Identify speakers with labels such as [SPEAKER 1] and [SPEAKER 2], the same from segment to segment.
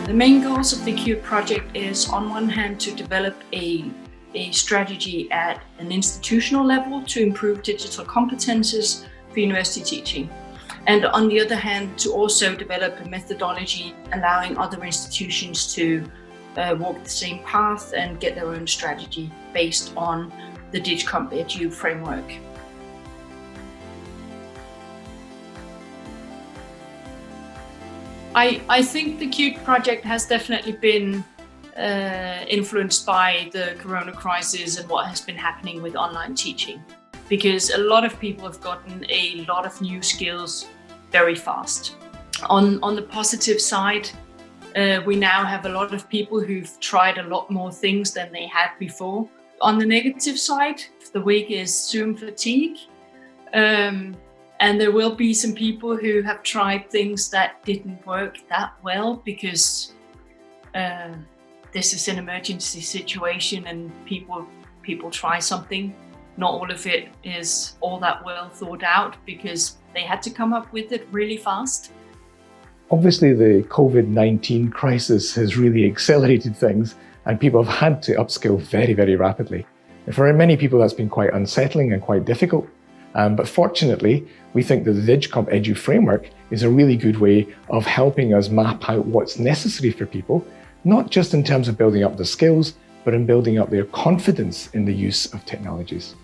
[SPEAKER 1] The main goals of the CUBE project is, on one hand, to develop a strategy at an institutional level to improve digital competences for university teaching. And on the other hand, to also develop a methodology allowing other institutions to walk the same path and get their own strategy based on the DigComp Edu framework. I think the CUBE project has definitely been influenced by the corona crisis and what has been happening with online teaching, because a lot of people have gotten a lot of new skills very fast. On the positive side, we now have a lot of people who've tried a lot more things than they had before. On the negative side, the week is Zoom fatigue. And there will be some people who have tried things that didn't work that well because this is an emergency situation and people try something. Not all of it is all that well thought out because they had to come up with it really fast.
[SPEAKER 2] Obviously, the COVID-19 crisis has really accelerated things and people have had to upskill very, very rapidly. And for many people, that's been quite unsettling and quite difficult. But fortunately, we think that the DigComp Edu framework is a really good way of helping us map out what's necessary for people, not just in terms of building up the skills, but in building up their confidence in the use of technologies.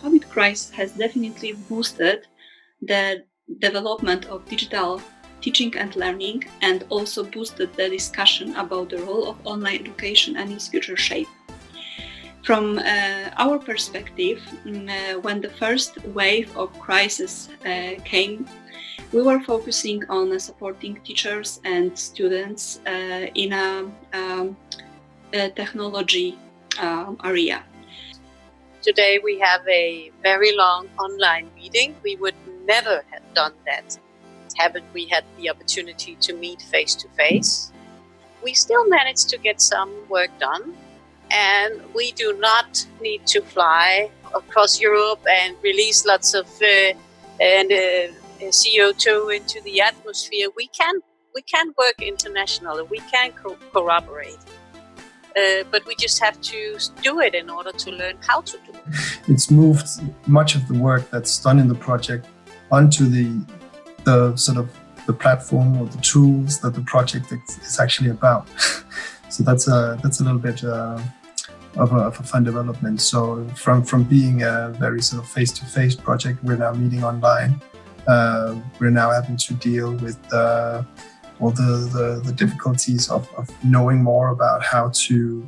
[SPEAKER 3] COVID crisis has definitely boosted the development of digital teaching and learning, and also boosted the discussion about the role of online education and its future shape. From our perspective, when the first wave of crisis came, we were focusing on supporting teachers and students in a technology area.
[SPEAKER 4] Today we have a very long online meeting. We would never have done that haven't we had the opportunity to meet face to face. We still managed to get some work done. And we do not need to fly across Europe and release lots of CO2 into the atmosphere. We can work internationally. We can corroborate, but we just have to do it in order to learn how to do it.
[SPEAKER 5] It's moved much of the work that's done in the project onto the sort of the platform or the tools that the project is actually about. So that's a little bit of a fun development. So from being a very sort of face-to-face project, we're now meeting online. We're now having to deal with all the difficulties of knowing more about how to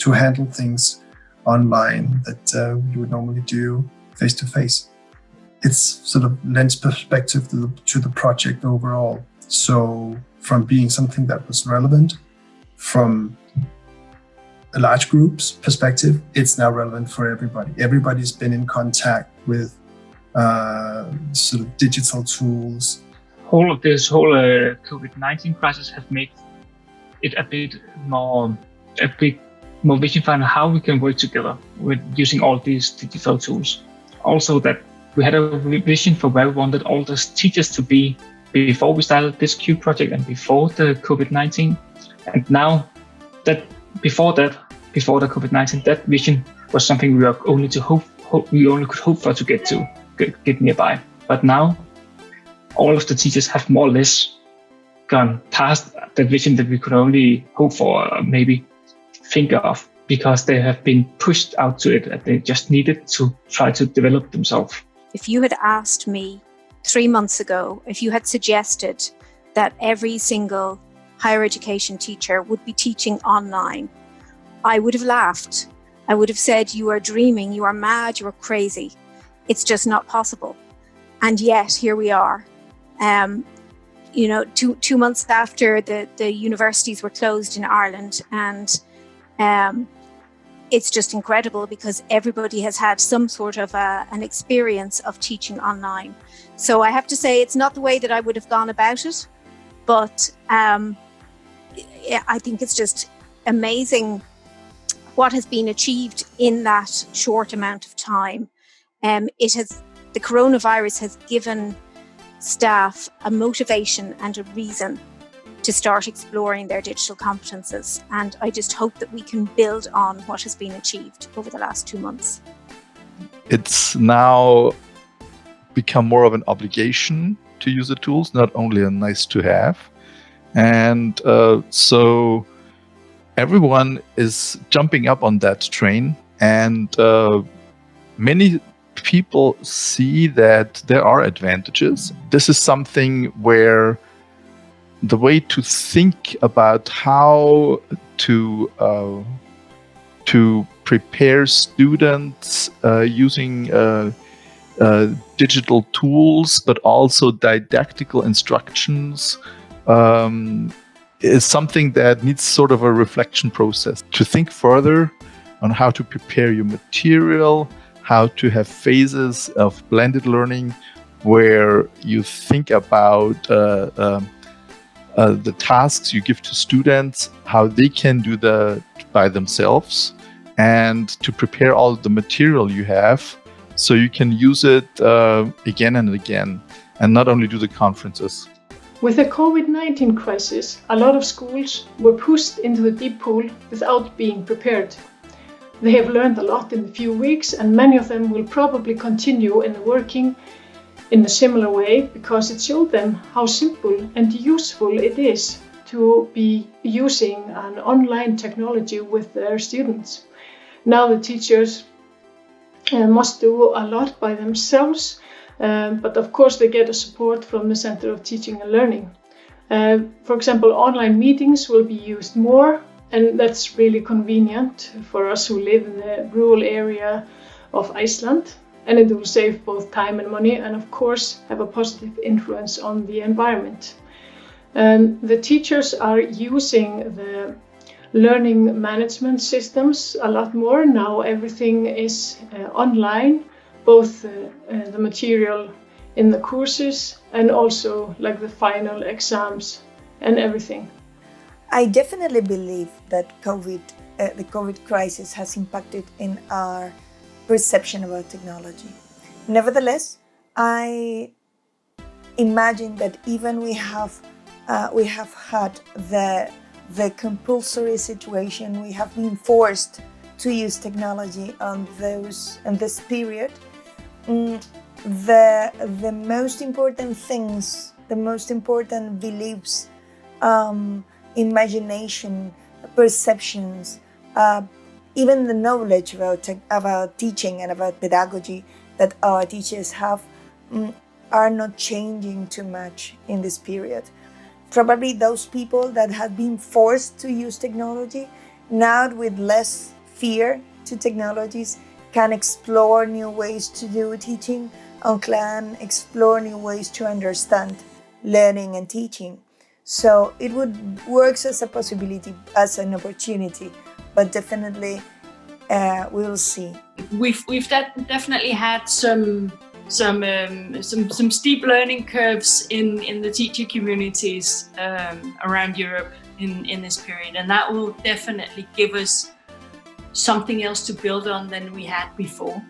[SPEAKER 5] handle things online that you would normally do face-to-face. It's sort of lends perspective to the project overall. So from being something that was relevant from a large group's perspective, it's now relevant for everybody. Everybody's been in contact with sort of digital tools.
[SPEAKER 6] This whole COVID-19 crisis has made it a bit more vision for how we can work together with using all these digital tools. Also that we had a vision for where we wanted all the teachers to be before we started this CUBE project and before the COVID-19. And now that before the COVID-19, that vision was something we only could hope for to get nearby. But now, all of the teachers have more or less gone past the vision that we could only hope for, or maybe think of, because they have been pushed out to it and they just needed to try to develop themselves.
[SPEAKER 7] If you had asked me 3 months ago, if you had suggested that every single higher education teacher would be teaching online, I would have laughed. I would have said, you are dreaming, you are mad, you are crazy. It's just not possible. And yet here we are. 2 months after the universities were closed in Ireland, and it's just incredible because everybody has had some sort of an experience of teaching online. So I have to say it's not the way that I would have gone about it, but I think it's just amazing what has been achieved in that short amount of time. The coronavirus has given staff a motivation and a reason to start exploring their digital competences. And I just hope that we can build on what has been achieved over the last 2 months.
[SPEAKER 8] It's now become more of an obligation to use the tools, not only a nice to have. And so everyone is jumping up on that train, and many people see that there are advantages. This is something where the way to think about how to prepare students using digital tools, but also didactical instructions, is something that needs sort of a reflection process to think further on how to prepare your material, how to have phases of blended learning where you think about the tasks you give to students, how they can do that by themselves, and to prepare all the material you have so you can use it again and again, and not only do the conferences.
[SPEAKER 9] With the COVID-19 crisis, a lot of schools were pushed into the deep pool without being prepared. They have learned a lot in a few weeks, and many of them will probably continue in working in a similar way because it showed them how simple and useful it is to be using an online technology with their students. Now the teachers must do a lot by themselves, but of course they get a support from the Center of Teaching and Learning. For example, online meetings will be used more, and that's really convenient for us who live in the rural area of Iceland. And it will save both time and money, and of course have a positive influence on the environment. The teachers are using the learning management systems a lot more. Now everything is online, both the material in the courses and also like the final exams and everything.
[SPEAKER 10] I definitely believe that the COVID crisis has impacted in our perception about technology. Nevertheless, I imagine that even we have had the compulsory situation, we have been forced to use technology in this period. The most important things, the most important beliefs, imagination, perceptions, even the knowledge about teaching and about pedagogy that our teachers have are not changing too much in this period. Probably those people that have been forced to use technology, now with less fear to technologies, can explore new ways to do teaching and can explore new ways to understand learning and teaching. So it would work as a possibility, as an opportunity, but definitely we will see.
[SPEAKER 1] We've definitely had some steep learning curves in the teacher communities around Europe in this period, and that will definitely give us something else to build on than we had before.